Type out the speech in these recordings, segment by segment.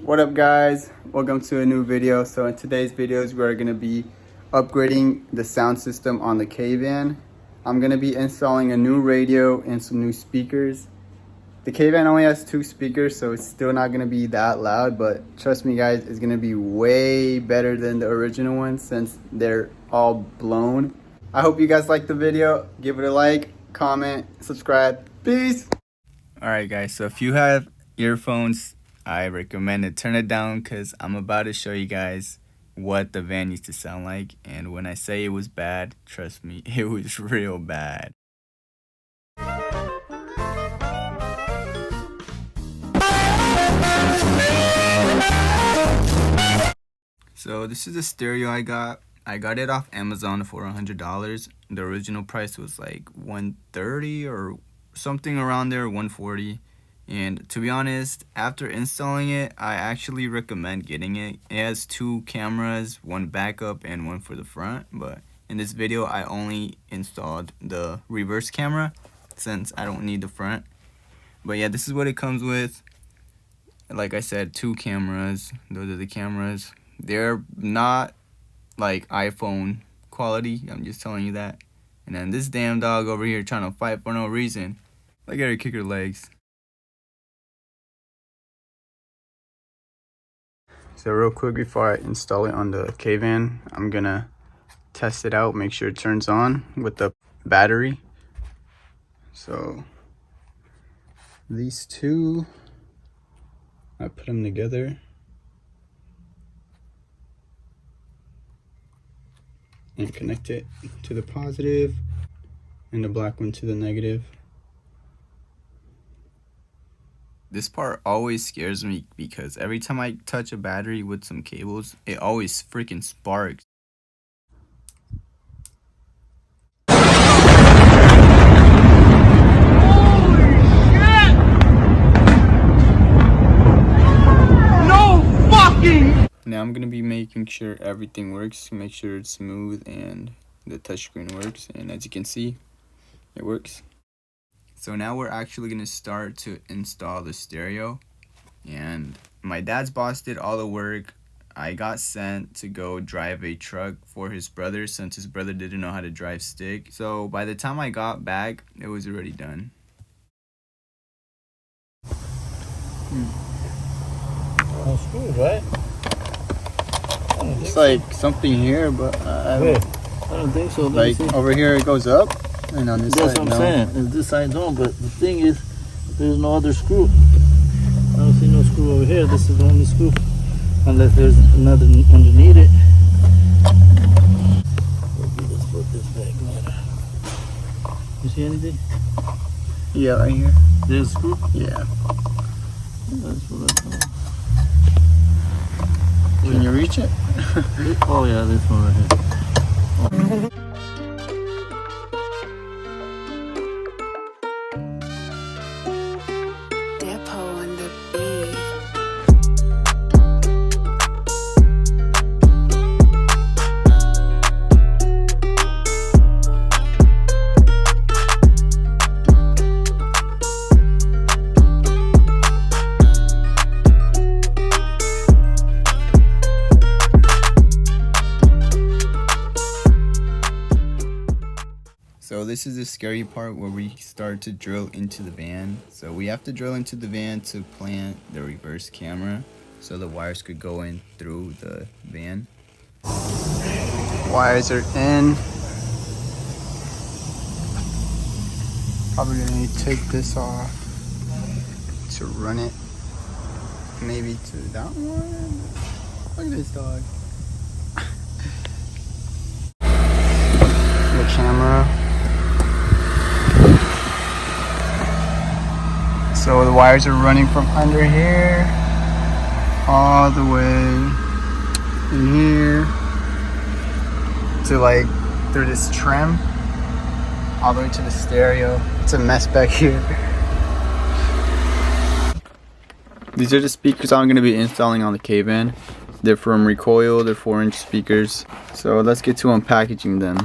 What up guys, welcome to a new video. So in today's videos we're going to be upgrading the sound system on the K-Van. I'm going to be installing a new radio and some new speakers. The K-Van only has 2 speakers, so it's still not going to be that loud, but trust me guys, it's going to be way better than the original ones since they're all blown. I hope you guys like the video. Give it a like, comment, subscribe. Peace. Alright guys, so if you have earphones, I recommend to turn it down because I'm about to show you guys what the van used to sound like. And when I say it was bad, trust me, it was real bad. So this is a stereo I got. I got it off Amazon for $100. The original price was like $130 or something around there, $140. And to be honest, after installing it, I actually recommend getting it. It has 2 cameras, 1 backup and 1 for the front. But in this video, I only installed the reverse camera since I don't need the front. But yeah, this is what it comes with. Like I said, 2 cameras. Those are the cameras. They're not like iPhone quality. I'm just telling you that. And then this damn dog over here trying to fight for no reason. Look at her kick her legs. So real quick before I install it on the K-Van, I'm gonna test it out, make sure it turns on with the battery. So these 2, I put them together and connect it to the positive and the black one to the negative. This part always scares me because every time I touch a battery with some cables, it always freaking sparks. Holy shit! No fucking! Now I'm gonna be making sure everything works, make sure it's smooth and the touchscreen works, and as you can see, it works. So now we're actually gonna start to install the stereo, and my dad's boss did all the work. I got sent to go drive a truck for his brother since his brother didn't know how to drive stick. So by the time I got back, it was already done. No screws, right? It's like something here, but I don't think so. like over here it goes up, and on this That's side what I'm no. saying. Is this side on, but the thing is, there's no other screw. I don't see no screw over here. This is the only screw, unless there's another underneath it. Let's put this back later. You see anything? Yeah, right here. There's a screw. Yeah. That's what I thought. Can you reach it? Oh yeah, this one right here. Depot on the beat. So this is the scary part where we start to drill into the van. So we have to drill into the van to plant the reverse camera so the wires could go in through the van. Wires are in. Probably gonna need to take this off to run it maybe to that one. Look at this dog. The camera. So the wires are running from under here all the way in here to like through this trim all the way to the stereo. It's a mess back here. These are the speakers I'm going to be installing on the K-Van. They're from Recoil, they're 4-inch speakers. So let's get to unpackaging them.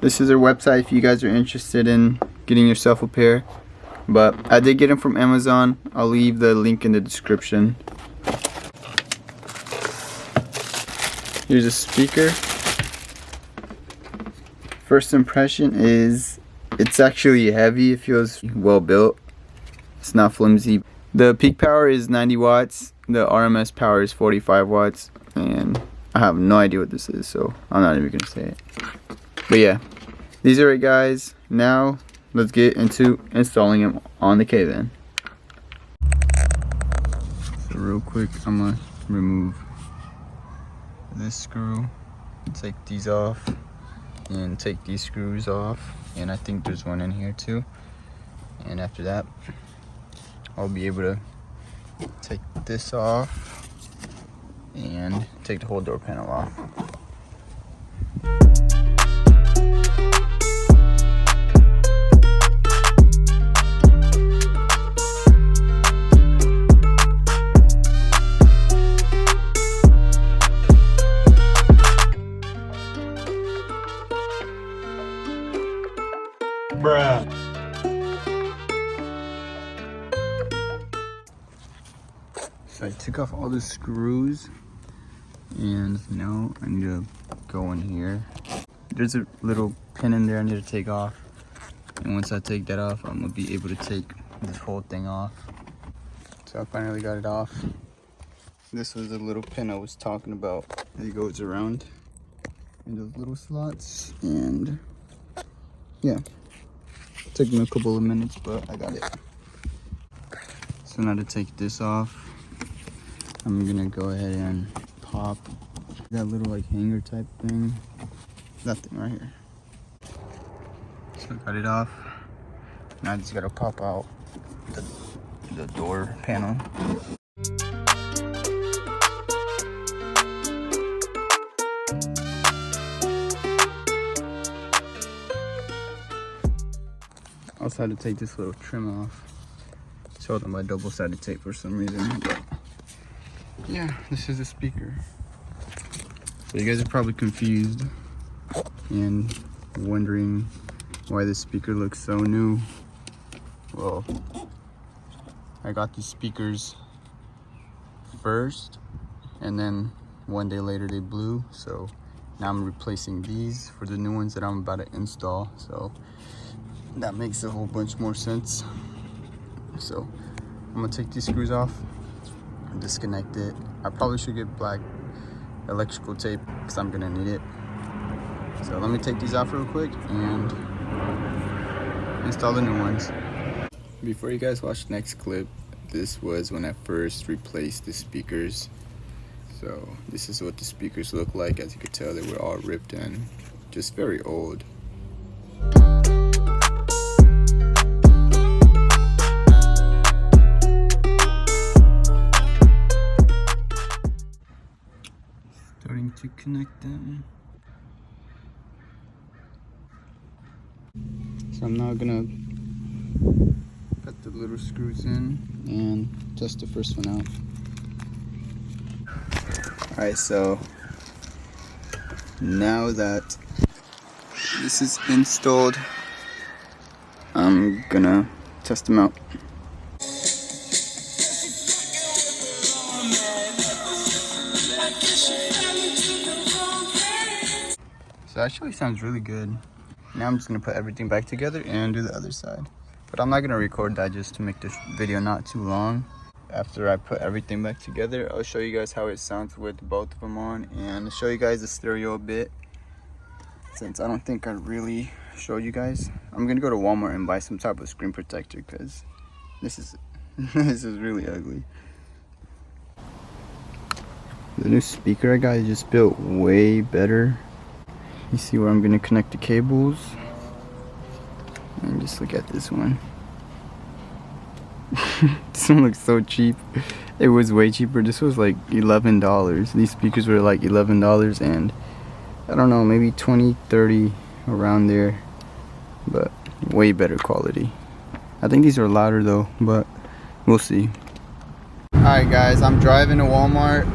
This is their website if you guys are interested in getting yourself a pair. But I did get them from Amazon. I'll leave the link in the description. Here's a speaker. First impression is it's actually heavy. It feels well built. It's not flimsy. The peak power is 90 watts. The RMS power is 45 watts. And I have no idea what this is, so I'm not even gonna say it. But yeah, these are it, guys. Now let's get into installing them on the K-Van. So real quick, I'm gonna remove this screw, take these off, and take these screws off. And I think there's one in here too. And after that, I'll be able to take this off and take the whole door panel off. Bruh. So I took off all the screws, and now I need to go in here. There's a little pin in there I need to take off, and once I take that off, I'm gonna be able to take this whole thing off. So I finally got it off. This was the little pin I was talking about. It goes around in those little slots, and yeah, it took me a couple of minutes, but I got it. So now to take this off, I'm gonna go ahead and pop that little like hanger type thing. That thing right here. So I got it off. Now I just gotta pop out the door panel. I also had to take this little trim off. It's held on by double-sided tape for some reason. But yeah, this is the speaker. So you guys are probably confused and wondering why this speaker looks so new. Well, I got these speakers first, and then one day later they blew. So now I'm replacing these for the new ones that I'm about to install. So that makes a whole bunch more sense. So I'm gonna take these screws off and disconnect it. I probably should get black electrical tape because I'm gonna need it. So let me take these off real quick and install the new ones. Before you guys watch the next clip, this was when I first replaced the speakers. So this is what the speakers look like. As you could tell, they were all ripped in, just very old. Starting to connect them. So I'm now gonna put the little screws in and test the first one out. Alright, so now that this is installed, I'm gonna test them out. So actually sounds really good. Now I'm just gonna put everything back together and do the other side. But I'm not gonna record that just to make this video not too long. After I put everything back together, I'll show you guys how it sounds with both of them on, and show you guys the stereo a bit, since I don't think I really showed you guys. I'm gonna go to Walmart and buy some type of screen protector because this is this is really ugly. The new speaker I got is just built way better. You see where I'm gonna connect the cables, and just look at this one. This one looks so cheap. It was way cheaper. This was like $11. These speakers were like $11, and I don't know, maybe 20, 30 around there, but way better quality. I think these are louder though, but we'll see. Alright guys, I'm driving to Walmart.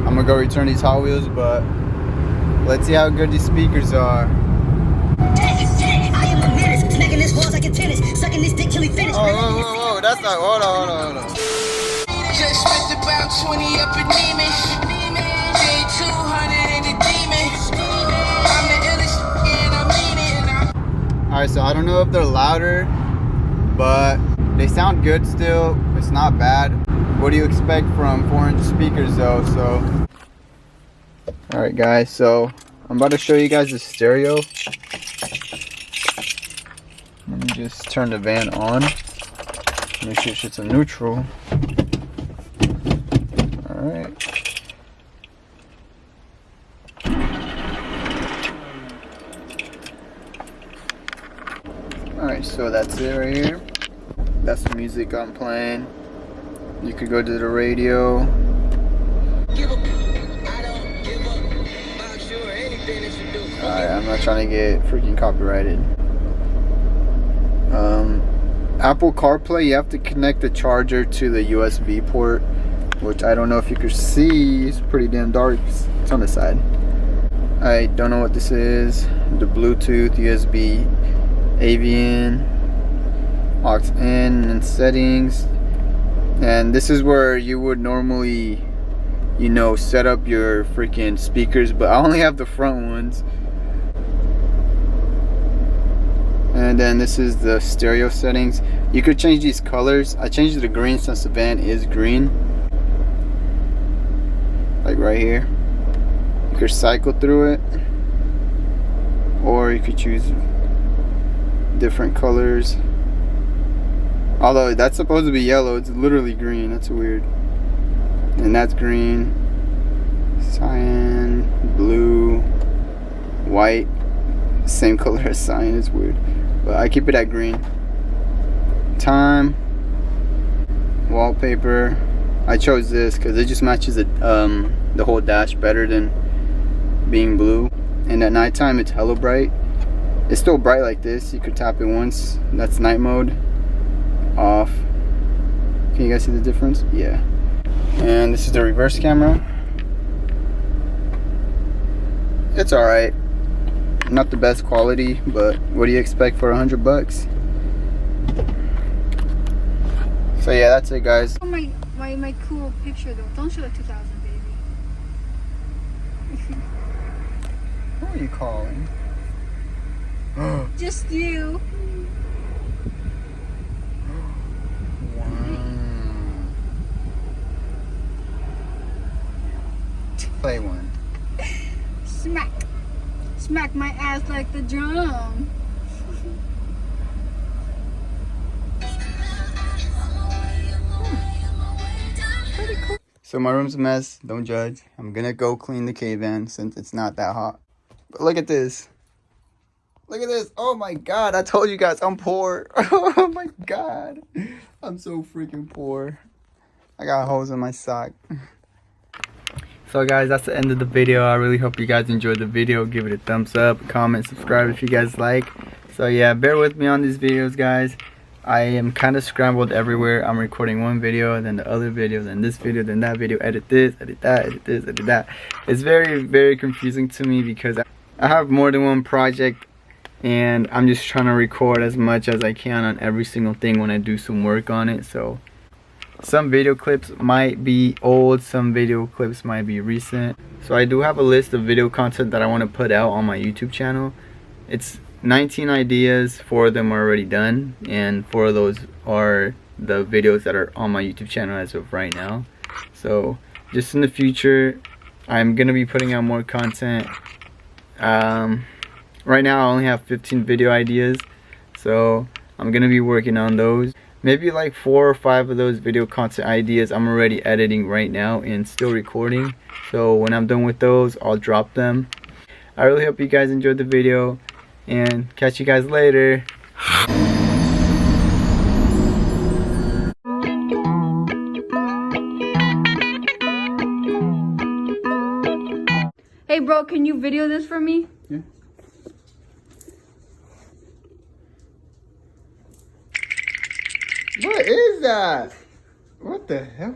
I'm gonna go return these Hot Wheels, but let's see how good these speakers are. I am a menace, smacking this balls like a tennis, sucking this dick till Whoa, that's not, hold on. Just spent about 20 up in Neiman. Paid 200 in the demon. I'm the illest and I mean it. Alright, so I don't know if they're louder, but they sound good still. It's not bad. What do you expect from 4-inch speakers though? So, alright guys, so I'm about to show you guys the stereo. Let me just turn the van on. Make sure it's a neutral. Alright. Alright, so that's it right here. That's the music I'm playing. You could go to the radio. Alright, I'm not trying to get freaking copyrighted. Apple CarPlay, you have to connect the charger to the USB port, which I don't know if you can see. It's pretty damn dark. It's on the side. I don't know what this is. The Bluetooth, USB, AV-in, aux-in, and settings. And this is where you would normally, you know, set up your freaking speakers, but I only have the front ones. And then this is the stereo settings. You could change these colors. I changed it to green since the van is green. Like right here. You could cycle through it. Or you could choose different colors. Although that's supposed to be yellow, it's literally green. That's weird. And that's green. Cyan, blue, white. Same color as cyan, it's weird. But I keep it at green. Time, wallpaper. I chose this because it just matches it, the whole dash better than being blue. And at nighttime it's hella bright. It's still bright like this. You could tap it once. That's night mode. Off. Can you guys see the difference? Yeah. And this is the reverse camera. It's alright. Not the best quality, but what do you expect for $100? So yeah, that's it guys. My cool picture though. Don't show the 2000 baby. Who are you calling? Just you. Play one. Smack. Smack my ass like the drum. So my room's a mess. Don't judge. I'm gonna go clean the K-van since it's not that hot. But look at this. Look at this. Oh my god. I told you guys I'm poor. Oh my god. I'm so freaking poor. I got holes in my sock. So guys, that's the end of the video. I really hope you guys enjoyed the video. Give it a thumbs up, comment, subscribe if you guys like. So yeah, bear with me on these videos guys. I am kind of scrambled everywhere. I'm recording one video, then the other video, then this video, then that video, edit this, edit that, edit this, edit that. It's very confusing to me because I have more than one project and I'm just trying to record as much as I can on every single thing when I do some work on it. So some video clips might be old, some video clips might be recent. So I do have a list of video content that I want to put out on my YouTube channel. It's 19 ideas, 4 of them are already done, and 4 of those are the videos that are on my YouTube channel as of right now. So just in the future, I'm gonna be putting out more content. Right now I only have 15 video ideas, so I'm gonna be working on those. Maybe like 4 or 5 of those video content ideas I'm already editing right now and still recording. So when I'm done with those, I'll drop them. I really hope you guys enjoyed the video and catch you guys later. Hey bro, can you video this for me? Yeah. What is that? What the hell?